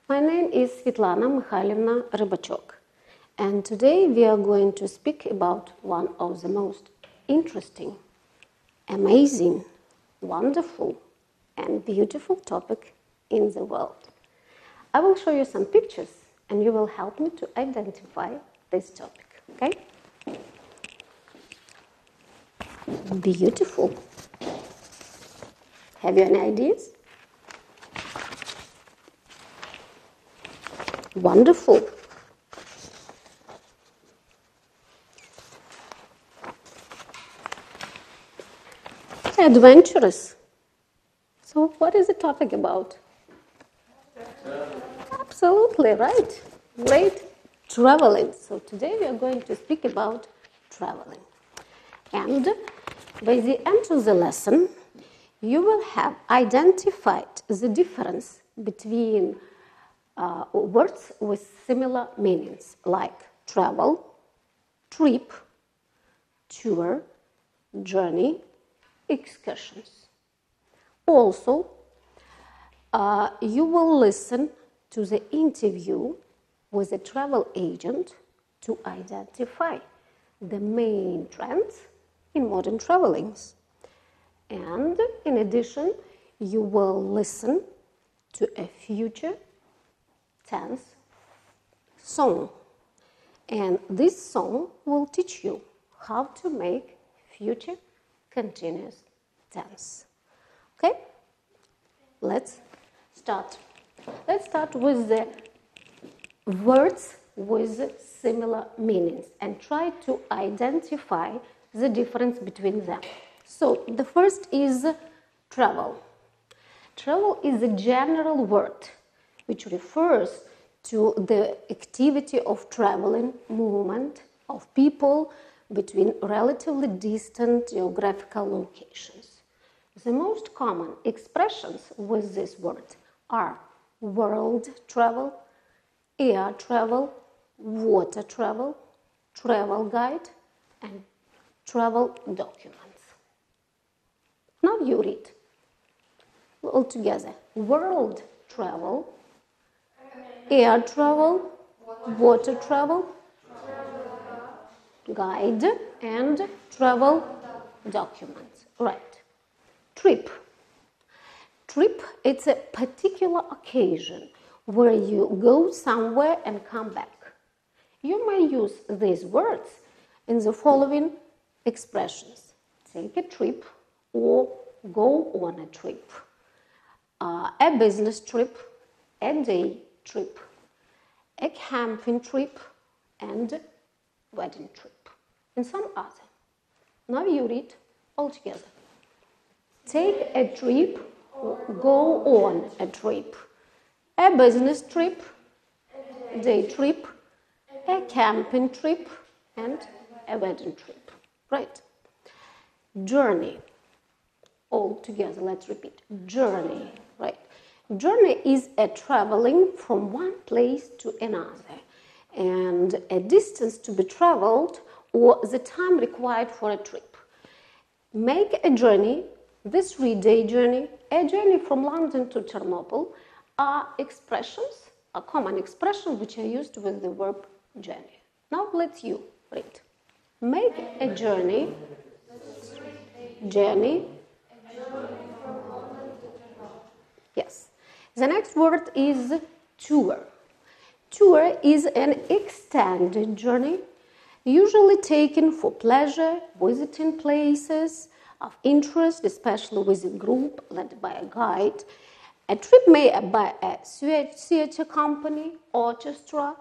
My name is Svetlana Mikhailivna Rybachok, and today we are going to speak about one of the most interesting, amazing, wonderful, and beautiful topic in the world. I will show you some pictures, and you will help me to identify this topic, okay? Beautiful. Have you any ideas? Wonderful. Adventurous. So what is the topic about? Absolutely right. Great. Traveling. So today we are going to speak about traveling. And by the end of the lesson, you will have identified the difference between words with similar meanings like travel, trip, tour, journey, excursions. Also, you will listen to the interview with a travel agent to identify the main trends in modern travelings. And in addition, you will listen to a future tense song. And this song will teach you how to make future continuous tense. Okay? Let's start. Let's start with the words with similar meanings and try to identify the difference between them. So the first is travel. Travel is a general word which refers to the activity of traveling, movement of people between relatively distant geographical locations. The most common expressions with this word are world travel, air travel, water travel, travel guide, and travel documents. Now you read all together. World travel, air travel, water travel, guide, and travel documents. Right. Trip. Trip, it's a particular occasion where you go somewhere and come back. You may use these words in the following expressions. Take a trip or go on a trip. A business trip, a day trip, a camping trip, and wedding trip, and some other. Now you read all together. Take a trip, go on a trip. A business trip, day trip, a camping trip, and a wedding trip. Right. Journey. All together, let's repeat. Journey. Right. Journey is a traveling from one place to another, and a distance to be traveled or the time required for a trip. Make a journey, this 3-day journey, a journey from London to Ternopil are expressions, a common expression which are used with the verb journey. Now let's you read. Make a journey, journey. Yes. The next word is tour. Tour is an extended journey, usually taken for pleasure, visiting places of interest, especially with a group led by a guide. A trip made by a theater company, orchestra,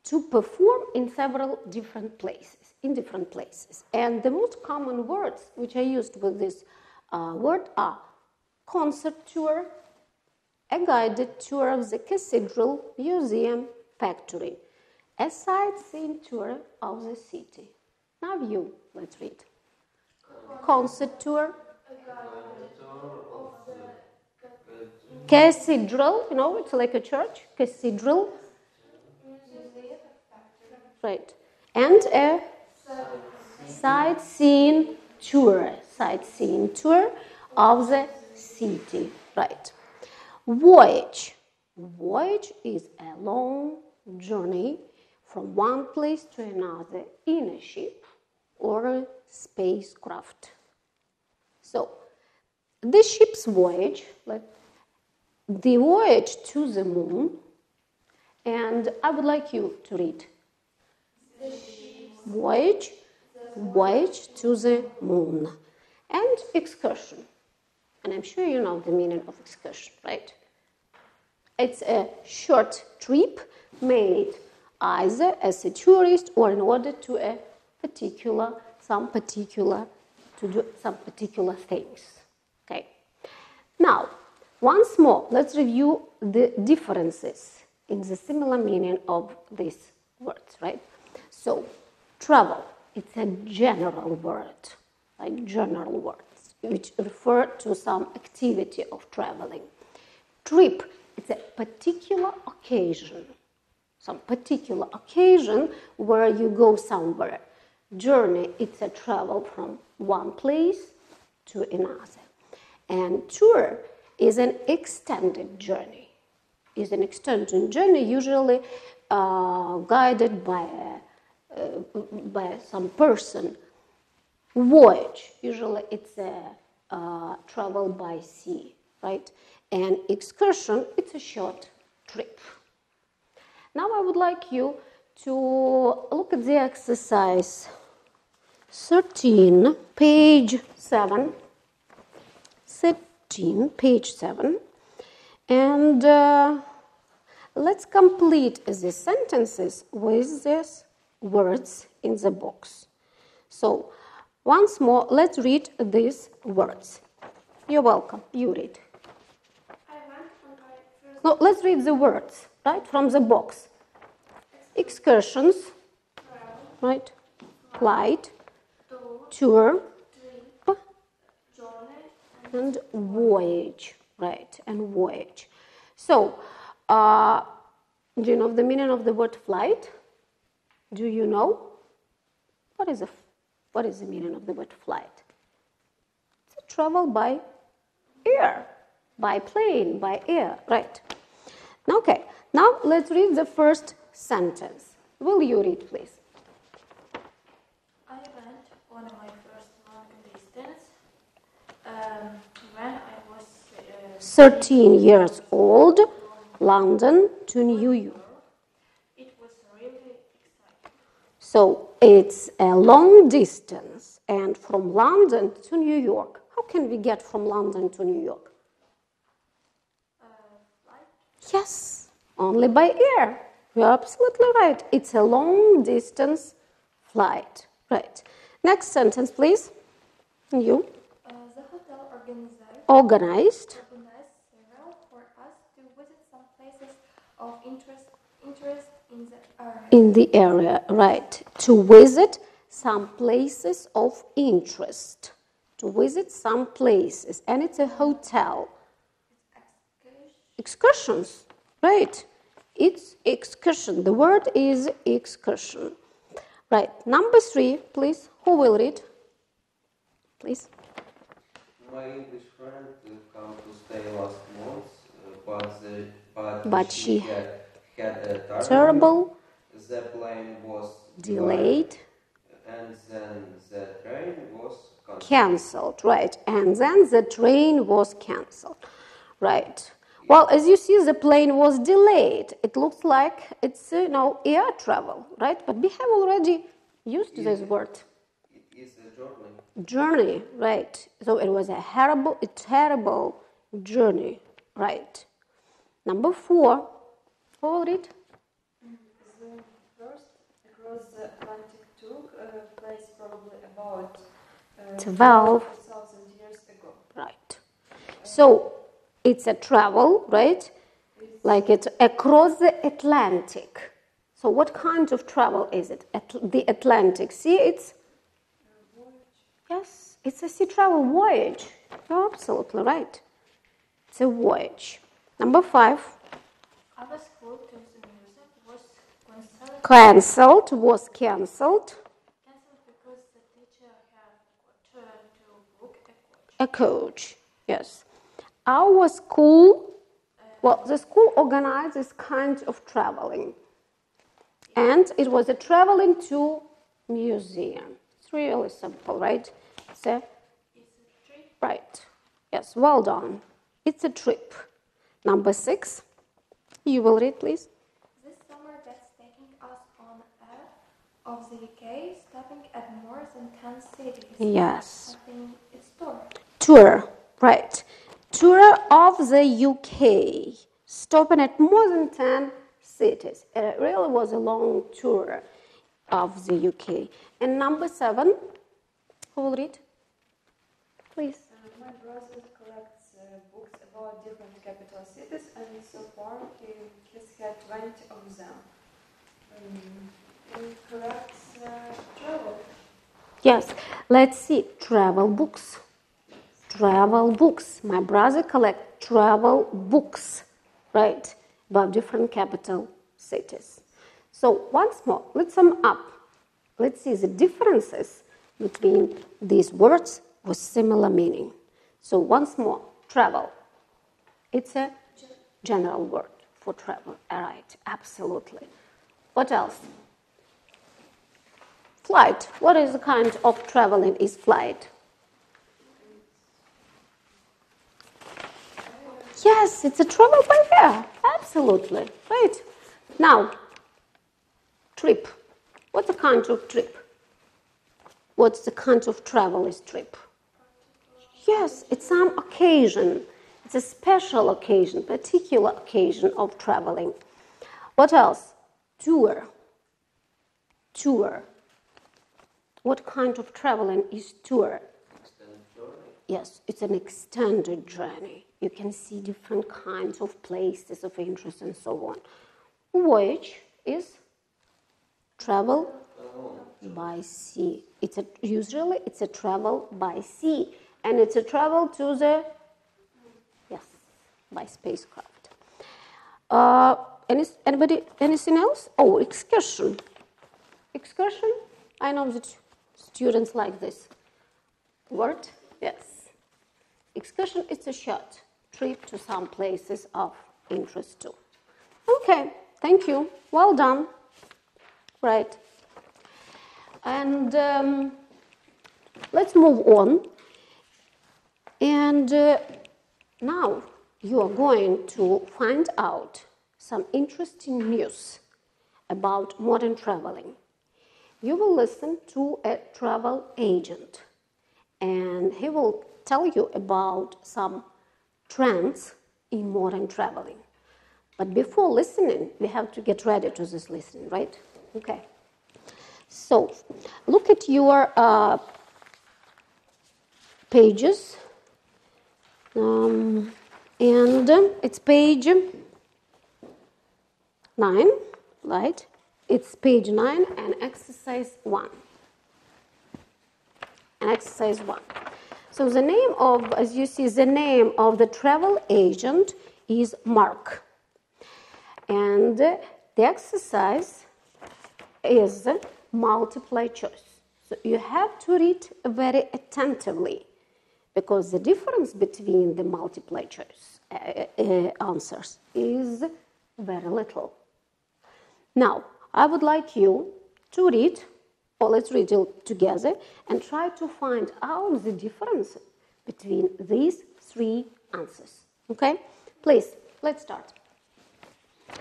to perform in several different places, And the most common words which are used with this word are concert tour, a guided tour of the cathedral, museum, factory, a sightseeing tour of the city. Now you, let's read. Concert tour, cathedral, you know, it's like a church, cathedral, right, and a sightseeing tour of the city, right. Voyage. Voyage is a long journey from one place to another in a ship or a spacecraft. So, the ship's voyage, the voyage to the moon, and I would like you to read. Voyage to the moon. And excursion. And I'm sure you know the meaning of excursion, right? It's a short trip made either as a tourist or in order to do some particular things. Okay. Now, once more, let's review the differences in the similar meaning of these words, right? So, travel, it's a general word, like general words, which refer to some activity of traveling. Trip, it's a particular occasion, some particular occasion where you go somewhere. Journey, it's a travel from one place to another. And tour is an extended journey. Usually guided by some person. Voyage, usually it's a travel by sea, right? And excursion, it's a short trip. Now I would like you to look at the exercise 13, page 7. 13, page 7. And let's complete the sentences with these words in the box. So, once more, let's read these words. You're welcome. You read. No, let's read the words, right, from the box. Excursions, right, flight, tour, and voyage, right, and voyage. So, do you know the meaning of the word flight? Do you know? What is the meaning of the word flight? It's a travel by air, by plane, by air, right? Okay, now let's read the first sentence. Will you read, please? I went on my first long distance when I was 13 years old, London to New York. It was really exciting. So it's a long distance, and from London to New York. How can we get from London to New York? Flight? Yes, only by air. You're absolutely right. It's a long distance flight. Right. Next sentence, please. You. The hotel Organized several for us to visit some places of interest in the area. In the area, right. To visit some places of interest. To visit some places. And it's a hotel. Excursions, right. It's excursion. The word is excursion. Right. Number 3, please. Who will read? Please. My English friend came to stay last month, but she had a terrible. The plane was Delayed. And then the train was cancelled. Right. And then the train was cancelled. Right. Well, as you see, the plane was delayed. It looks like it's, air travel, right? But we have already used this word. It is a journey. Journey, right. So it was a terrible journey, right. Number 4, who will read? The first across the Atlantic took place probably about 12,000 years ago. Right. So it's a travel, right? Like it's across the Atlantic. So what kind of travel is it? The Atlantic. See, it's... Yes, it's a sea travel voyage. You're absolutely right. It's a voyage. Number 5. Our school to the museum was cancelled. Was cancelled. Cancelled because the teacher had to book A coach, yes. Our school Well, the school organized this kind of traveling. And it was a traveling to museum. It's really simple, right? It's a trip. Right. Yes, well done. It's a trip. Number 6. You will read, please. This summer that's taking us on a of the UK, stopping at more than 10 cities. Yes. I think it's tour. Tour. Right. Tour of the UK. Stopping at more than 10 cities. It really was a long tour of the UK. And number 7. Who will read? Please. My brother collects books about different capital cities, and so far he's had 20 of them. He collects travel. Yes, let's see. Travel books. Travel books. My brother collects travel books, right, about different capital cities. So once more, let's sum up. Let's see the differences between these words with similar meaning. So once more, travel. It's a general word for travel. All right, absolutely. What else? Flight. What is the kind of traveling is flight? Yes, it's a travel by air. Absolutely. Right. Now, trip. What's the kind of trip? What's the kind of travel is trip? Yes, it's some occasion. It's a special occasion, particular occasion of traveling. What else? Tour. Tour. What kind of traveling is tour? Extended journey. Yes, it's an extended journey. You can see different kinds of places of interest and so on. Voyage is travel by sea. Usually it's a travel by sea. And it's a travel to the, yes, by spacecraft. Anybody, anything else? Oh, excursion. Excursion? I know that students like this word. Yes. Excursion, it's a short trip to some places of interest too. Okay, thank you. Well done. Right. And let's move on. And now you are going to find out some interesting news about modern traveling. You will listen to a travel agent, and he will tell you about some trends in modern traveling. But before listening, we have to get ready to this listening, right? Okay. So, look at your pages. And it's page 9, right? It's page 9 and exercise 1. And exercise 1. So the name of, as you see, the name of the travel agent is Mark. And the exercise is multiple choice. So you have to read very attentively, because the difference between the multiple choice answers is very little. Now, I would like you to read, or let's read it together, and try to find out the difference between these 3 answers. Okay? Please, let's start.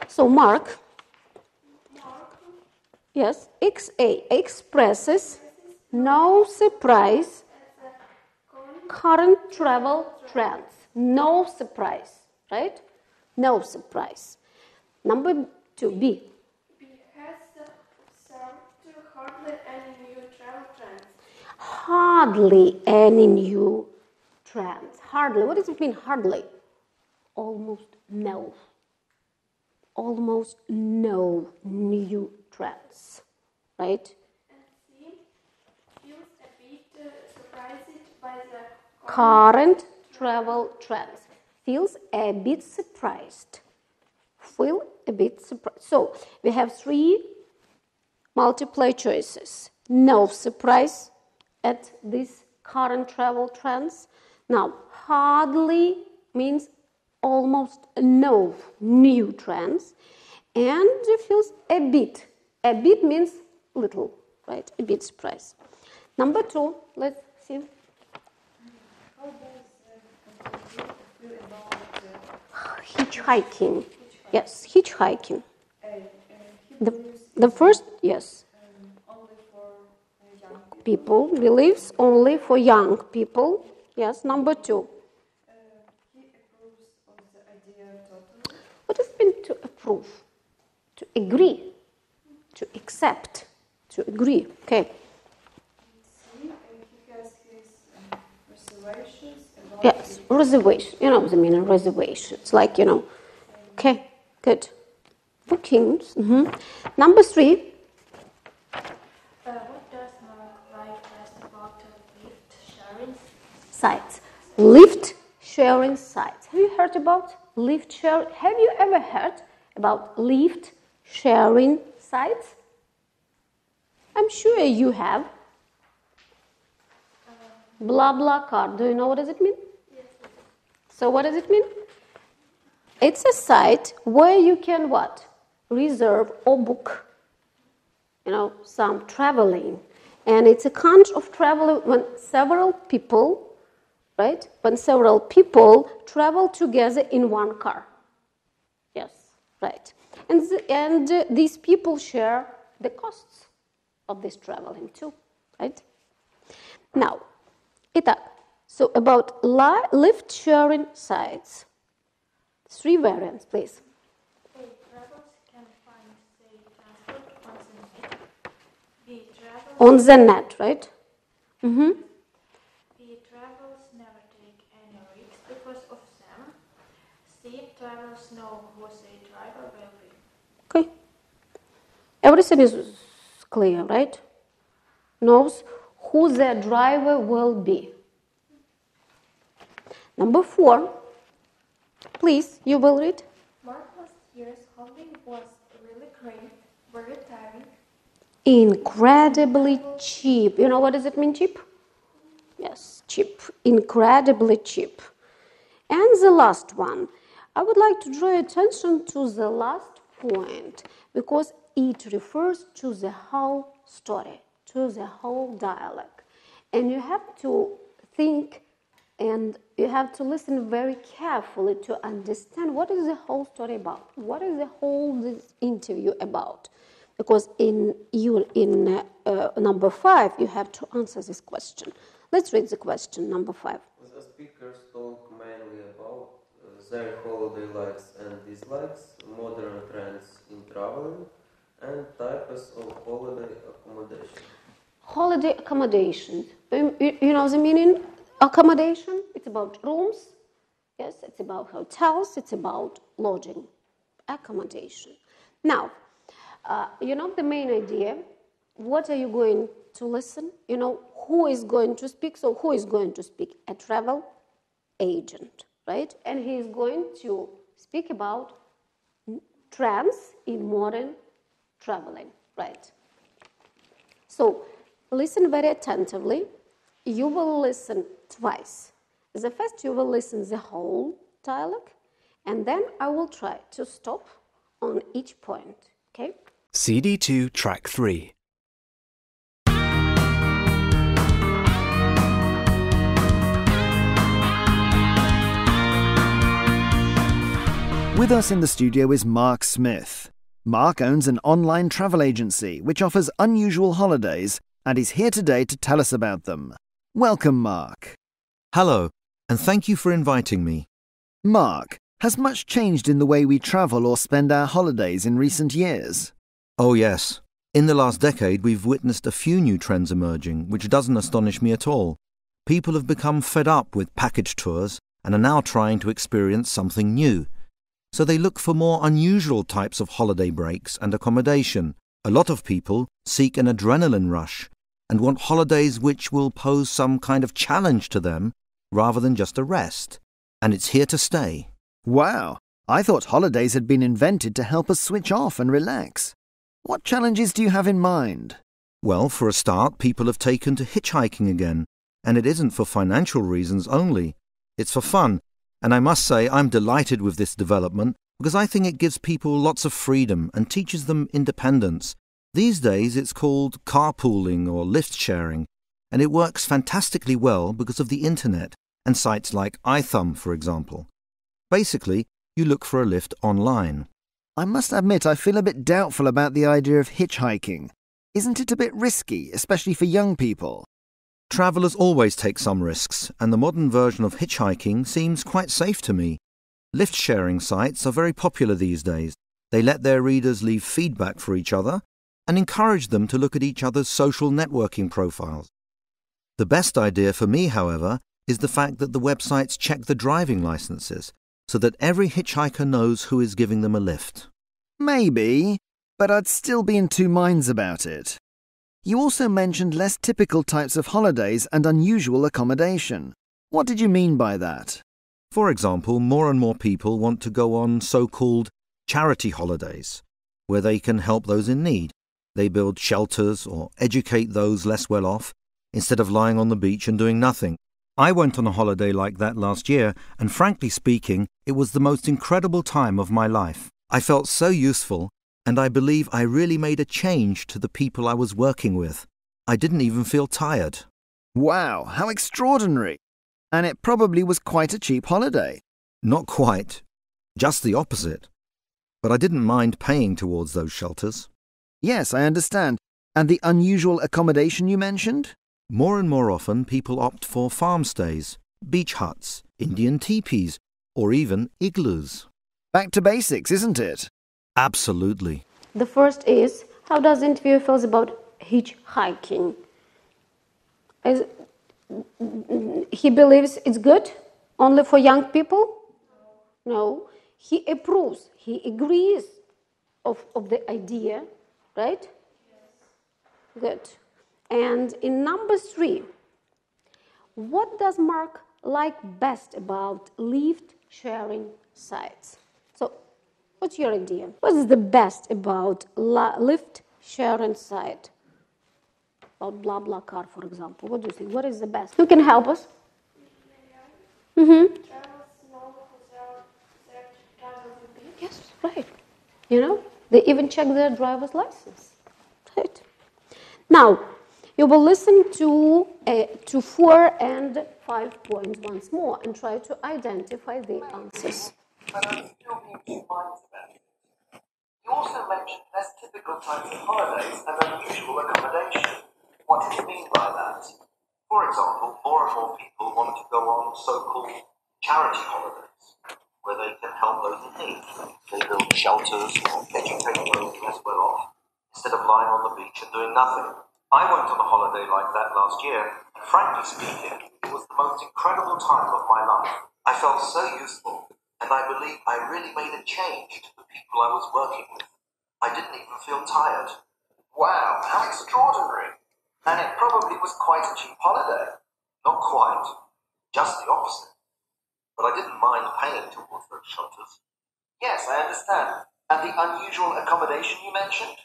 So, Mark, yes, XA expresses no surprise current travel trends. No surprise, right? No surprise. Number 2, B. B has observed hardly any new travel trends. Hardly any new trends. Hardly. What does it mean, hardly? Almost no. Almost no new trends, right? And C feels a bit surprised by the Current travel trends. Feels a bit surprised. Feel a bit surprised. So, we have 3 multiple choices. No surprise at these current travel trends. Now, hardly means almost no new trends and feels a bit. A bit means little, right? A bit surprised. Number 2, let's see. How does feel about Hitchhiking. Yes, hitchhiking. he The, believes the first, yes, only for young people believes only for young people. Yes, number 2. He approves of the idea totally. What does it mean to approve? To agree, to accept, to agree. Okay. C, he has his reservations about Yes, reservation. You know the meaning of reservation. It's like, Okay, good. Bookings. Number 3. What does Mark like best about lift sharing? Sites. Lift sharing sites. Have you heard about lift sharing? Have you ever heard about lift sharing sites? I'm sure you have. BlaBlaCar. Do you know what does it mean? Yes. So what does it mean? It's a site where you can what? Reserve or book, some traveling. And it's a kind of travel when several people, right? When several people travel together in one car. Yes, right. And these people share the costs of this traveling too, right? Now, so about lift sharing sites. 3 variants, please. A. Travelers can find safe transport on the net. B. Travelers On the net, right? B. Travelers never take any risks because of them. C. Travelers know who the driver will be. Okay. Everything is clear, right? Knows who the driver will be. Number 4. Please, you will read. Mark last year's holiday was really great, very tiring. Incredibly cheap. You know what does it mean, cheap? Yes, cheap. Incredibly cheap. And the last one. I would like to draw your attention to the last point because it refers to the whole story, to the whole dialogue. And you have to think and you have to listen very carefully to understand what is the whole story about. What is the whole this interview about? Because in number 5, you have to answer this question. Let's read the question, number 5. The speakers talk mainly about their holiday likes and dislikes, modern trends in traveling, and types of holiday accommodation. Holiday accommodation. You know the meaning? Accommodation. It's about rooms. Yes, it's about hotels. It's about lodging. Accommodation. Now, the main idea. What are you going to listen? Who is going to speak? So who is going to speak? A travel agent, right? And he is going to speak about trends in modern traveling, right? So listen very attentively. You will listen twice. The first you will listen the whole dialogue, and then I will try to stop on each point, okay? CD2 Track 3. With us in the studio is Mark Smith. Mark owns an online travel agency which offers unusual holidays and is here today to tell us about them. Welcome, Mark. Hello, and thank you for inviting me. Mark, has much changed in the way we travel or spend our holidays in recent years? Oh yes, in the last decade we've witnessed a few new trends emerging, which doesn't astonish me at all. People have become fed up with package tours and are now trying to experience something new. So they look for more unusual types of holiday breaks and accommodation. A lot of people seek an adrenaline rush and want holidays which will pose some kind of challenge to them rather than just a rest. And it's here to stay. Wow, I thought holidays had been invented to help us switch off and relax. What challenges do you have in mind? Well, for a start, people have taken to hitchhiking again. And it isn't for financial reasons only. It's for fun, And I must say I'm delighted with this development because I think it gives people lots of freedom and teaches them independence. These days it's called carpooling or lift sharing, and it works fantastically well because of the internet and sites like iThumb, for example. Basically, you look for a lift online. I must admit I feel a bit doubtful about the idea of hitchhiking. Isn't it a bit risky, especially for young people? Travellers always take some risks, and the modern version of hitchhiking seems quite safe to me. Lift-sharing sites are very popular these days. They let their readers leave feedback for each other and encourage them to look at each other's social networking profiles. The best idea for me, however, is the fact that the websites check the driving licenses so that every hitchhiker knows who is giving them a lift. Maybe, but I'd still be in two minds about it. You also mentioned less typical types of holidays and unusual accommodation. What did you mean by that? For example, more and more people want to go on so-called charity holidays, where they can help those in need. They build shelters or educate those less well off, instead of lying on the beach and doing nothing. I went on a holiday like that last year, and frankly speaking, it was the most incredible time of my life. I felt so useful, and I believe I really made a change to the people I was working with. I didn't even feel tired. Wow, how extraordinary! And it probably was quite a cheap holiday. Not quite. Just the opposite. But I didn't mind paying towards those shelters. Yes, I understand. And the unusual accommodation you mentioned? More and more often, people opt for farm stays, beach huts, Indian teepees, or even igloos. Back to basics, isn't it? Absolutely. The first is, how does the interviewer feels about hitchhiking? He believes it's good only for young people? No. He approves, he agrees of the idea, right? Yes. Good. And in number 3, what does Mark like best about lift-sharing sites? So, what's your idea? What is the best about lift-sharing site? About BlaBlaCar, for example. What do you think? What is the best? Who can help us? Yes, right. You know, they even check their driver's license. Right. Now, you will listen to 4 and 5 points once more and try to identify the answers. But I still need 2 minds about it. You also mentioned less typical types of holidays and unusual accommodation. What do you mean by that? For example, more and more people want to go on so-called charity holidays, where they can help those in need. They build shelters or educate those less well off, instead of lying on the beach and doing nothing. I went on a holiday like that last year, and frankly speaking, it was the most incredible time of my life. I felt so useful, and I believe I really made a change to the people I was working with. I didn't even feel tired. Wow, how extraordinary! And it probably was quite a cheap holiday. Not quite, just the opposite. But I didn't mind paying towards those shelters. Yes, I understand. And the unusual accommodation you mentioned?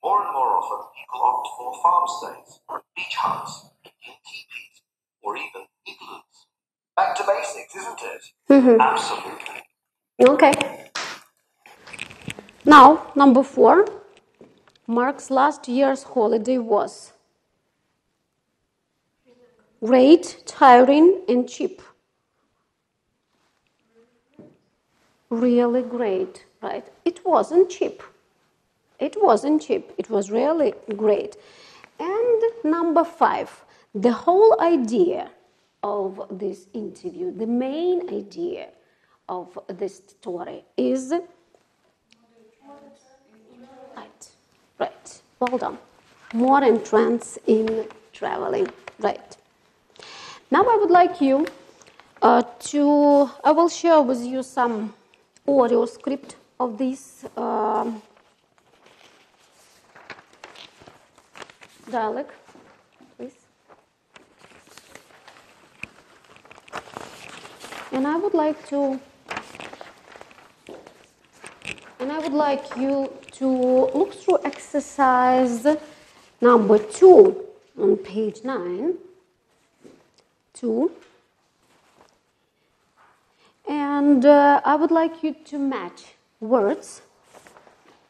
More and more often, people opt for farm stays, beach huts, Indian teepees, or even igloos. Back to basics, isn't it? Absolutely. Okay. Now, number 4. Mark's last year's holiday was great, tiring, and cheap. Really great, right? It wasn't cheap. It wasn't cheap. It was really great. And number 5, the whole idea of this interview, the main idea of this story is right. Well done. Modern trends in traveling. Right. Now I would like you I will share with you some audio script of this dialogue, please. And I would like you to look through exercise number 2 on page 9. 2. And I would like you to match words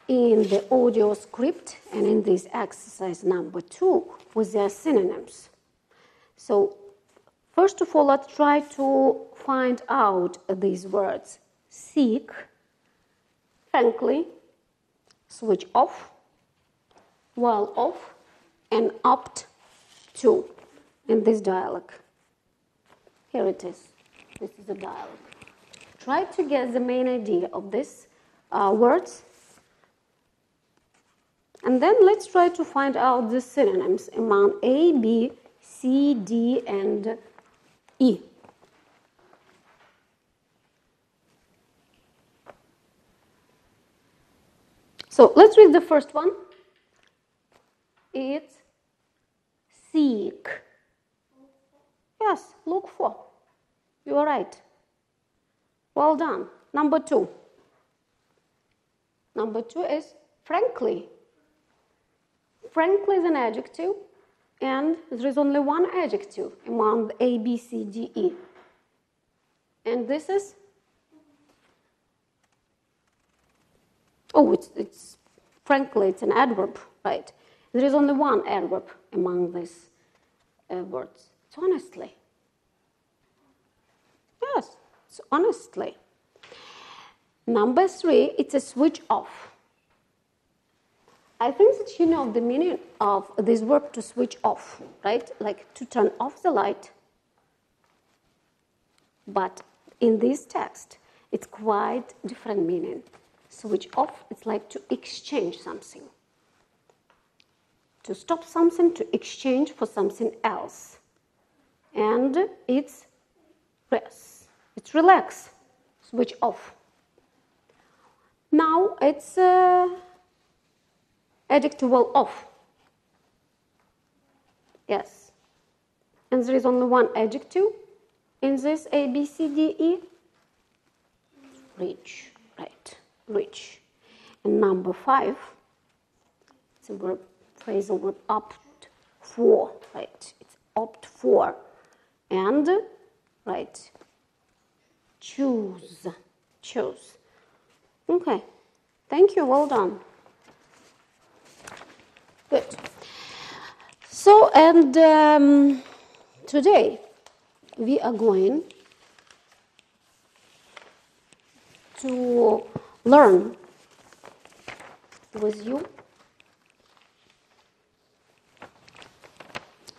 in the audio script and in this exercise number 2 with their synonyms. So, first of all, let's try to find out these words. Seek, frankly, switch off, well off, and opt to in this dialogue. Here it is. This is a dialogue. Try to get the main idea of these words. And then let's try to find out the synonyms among A, B, C, D, and E. So let's read the first one. It's seek. Yes, look for. You are right. Well done. Number 2. Number 2 is frankly. Frankly is an adjective, and there is only one adjective among the A, B, C, D, E. And this is, it's frankly, it's an adverb, right? There is only one adverb among these words. It's honestly. Yes, it's honestly. Number 3, it's a switch off. I think that you know the meaning of this verb to switch off, right? Like to turn off the light. But in this text, it's quite different meaning. Switch off, it's like to exchange something. To stop something, to exchange for something else. And it's rest. It's relax. Switch off. Now it's adjective well off. Yes. And there is only one adjective in this A, B, C, D, E. Reach. Right. Reach. And number 5, it's a verb, phrasal verb opt for. Right. It's opt for. And, right, choose. Choose. Okay. Thank you. Well done. Good. So, and today we are going to learn with you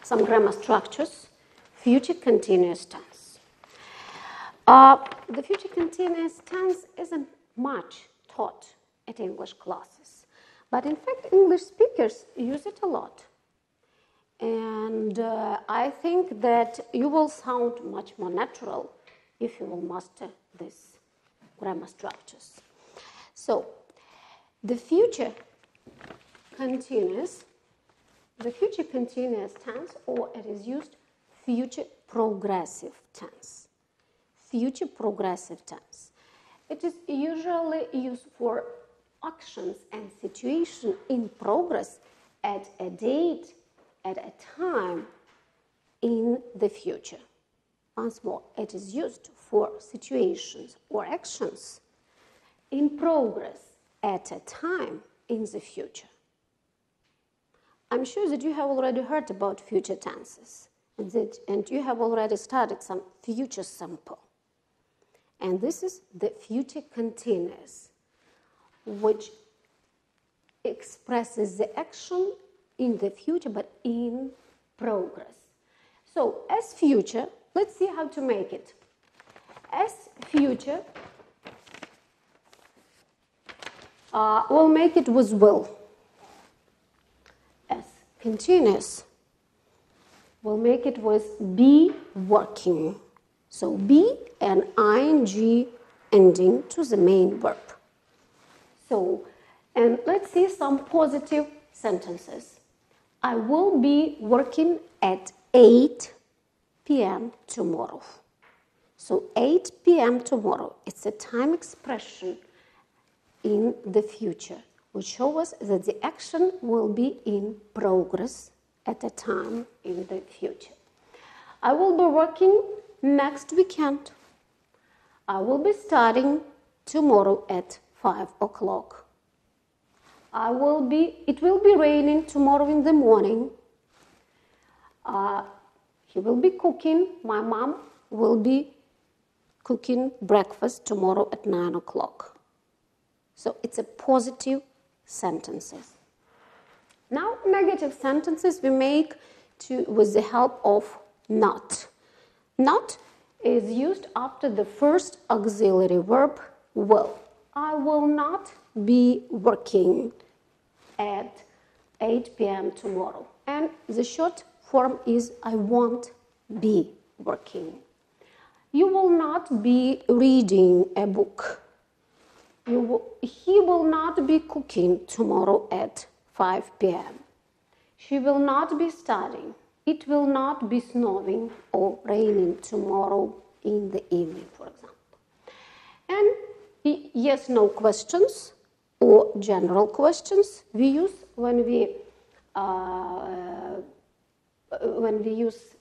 some grammar structures, future continuous tense. The future continuous tense isn't much taught at English classes. But in fact, English speakers use it a lot. And I think that you will sound much more natural if you will master these grammar structures. So, the future continuous tense, or it is used future progressive tense. Future progressive tense. It is usually used for actions and situation in progress at a date, at a time in the future. Once more, it is used for situations or actions in progress at a time in the future. I'm sure that you have already heard about future tenses and you have already studied some future simple. And this is the future continuous, which expresses the action in the future, but in progress. So, as future, let's see how to make it. As future, we'll make it with will. As continuous, we'll make it with be working. So, be and ing ending to the main verb. So, and let's see some positive sentences. I will be working at 8 p.m. tomorrow. So 8 p.m. tomorrow, it's a time expression in the future, which shows us that the action will be in progress at a time in the future. I will be working next weekend. I will be studying tomorrow at 5 o'clock. It will be raining tomorrow in the morning. He will be cooking. My mom will be cooking breakfast tomorrow at 9 o'clock. So it's a positive sentences. Now negative sentences we make with the help of not. Not is used after the first auxiliary verb will. I will not be working at 8 p.m. tomorrow. And the short form is I won't be working. You will not be reading a book. He will not be cooking tomorrow at 5 p.m. She will not be studying. It will not be snowing or raining tomorrow in the evening, for example. And yes/no questions or general questions we use when we use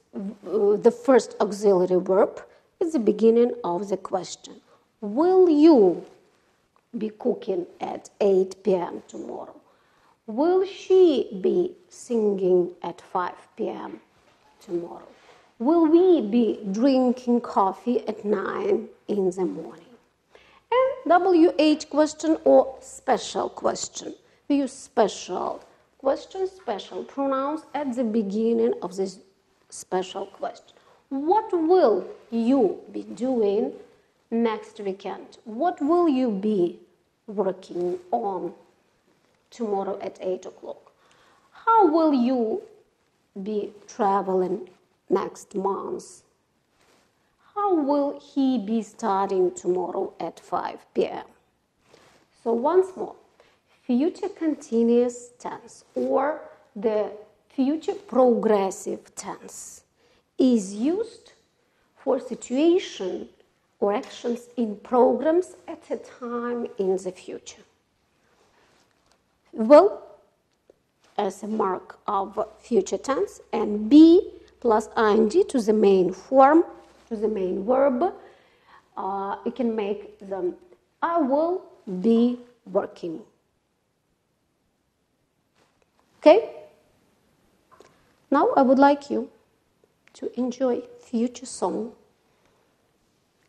the first auxiliary verb at the beginning of the question. Will you be cooking at 8 p.m. tomorrow? Will she be singing at 5 p.m. tomorrow? Will we be drinking coffee at 9 in the morning? And WH question or special question. We use special question, special pronouns at the beginning of this special question. What will you be doing next weekend? What will you be working on tomorrow at 8 o'clock? How will you be traveling next month? How will he be studying tomorrow at 5 p.m.? So once more, future continuous tense or the future progressive tense is used for situation or actions in programs at a time in the future. Will as a mark of future tense and be plus ing to the main form, to the main verb. You can make them I will be working. Okay? Now I would like you to enjoy future song,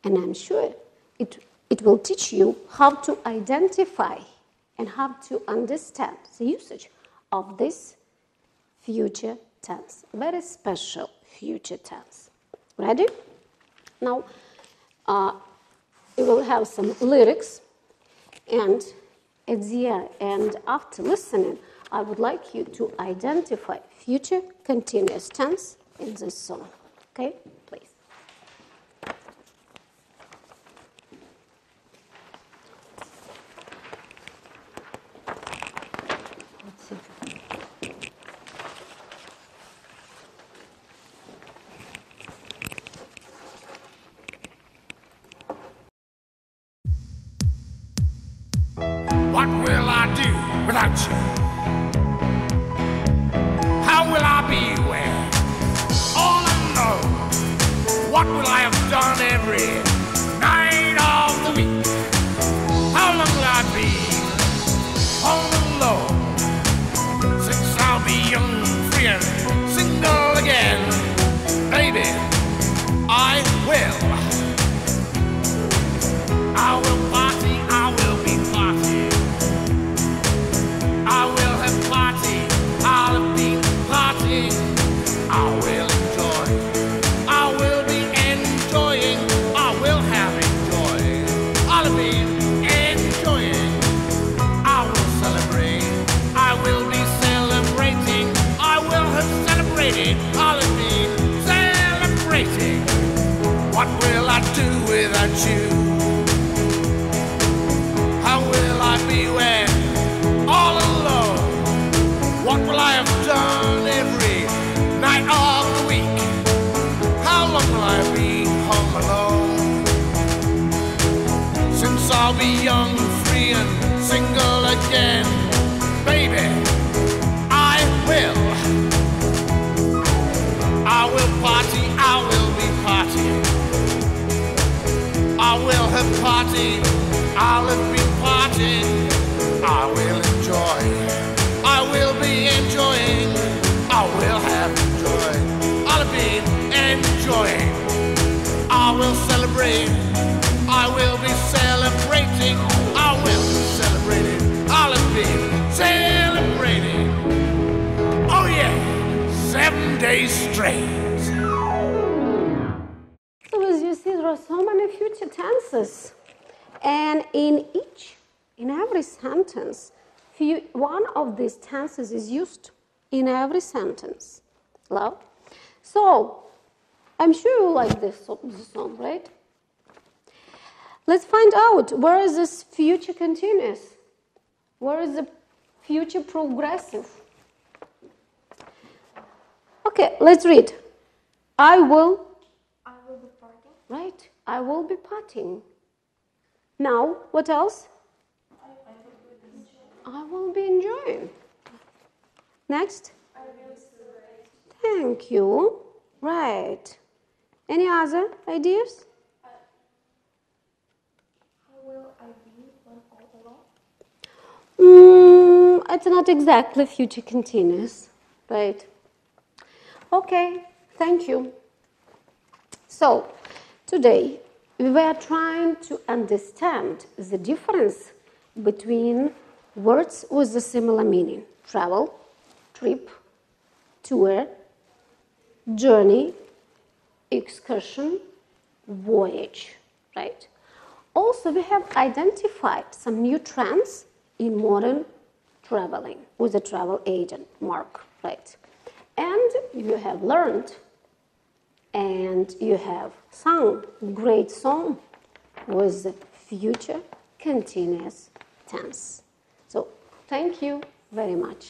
and I'm sure it will teach you how to identify and how to understand the usage of this future tense, very special future tense. Ready? Now, we will have some lyrics, and at the end, after listening, I would like you to identify future continuous tense in this song. Okay? Please. Let's see. What will I do without you? How will I be where? All alone. What will I have done every night of the week? How long will I be home alone? Since I'll be young, free and single again. Baby, I will party, I will be party. I will have party, I'll have been partying. I will enjoy, I will be enjoying, I will have enjoyed. I'll have been enjoying, I will celebrate, I will be celebrating. I will have celebrated, I'll have been celebrating. What will I do without you? How will I be when all alone? What will I have done every night of the week? How long will I be home alone? Since I'll be young, free and single again. Baby, I will party, I will be partying. I will a party. I'll have been partying. I will enjoy. I will be enjoying. I will have enjoyed. I'll have been enjoying. I will celebrate. I will be celebrating. I will be celebrating. I'll have been celebrating. Oh yeah, 7 days straight. So as you see, there are so many future tenses. And in every sentence, one of these tenses is used in every sentence. Hello? So, I'm sure you like this song, right? Let's find out, where is this future continuous? Where is the future progressive? Okay, let's read. I will be partying. Right, I will be partying. Now, what else? I will be enjoying. Next? I will celebrate. Thank you. Right. Any other ideas? How will I be when all alone? It's not exactly future continuous, right? Okay, thank you. So, today we were trying to understand the difference between words with a similar meaning. Travel, trip, tour, journey, excursion, voyage, right? Also, we have identified some new trends in modern traveling with a travel agent, Mark, right? And you have learned and you have sung a great song with the future continuous tense. So, thank you very much.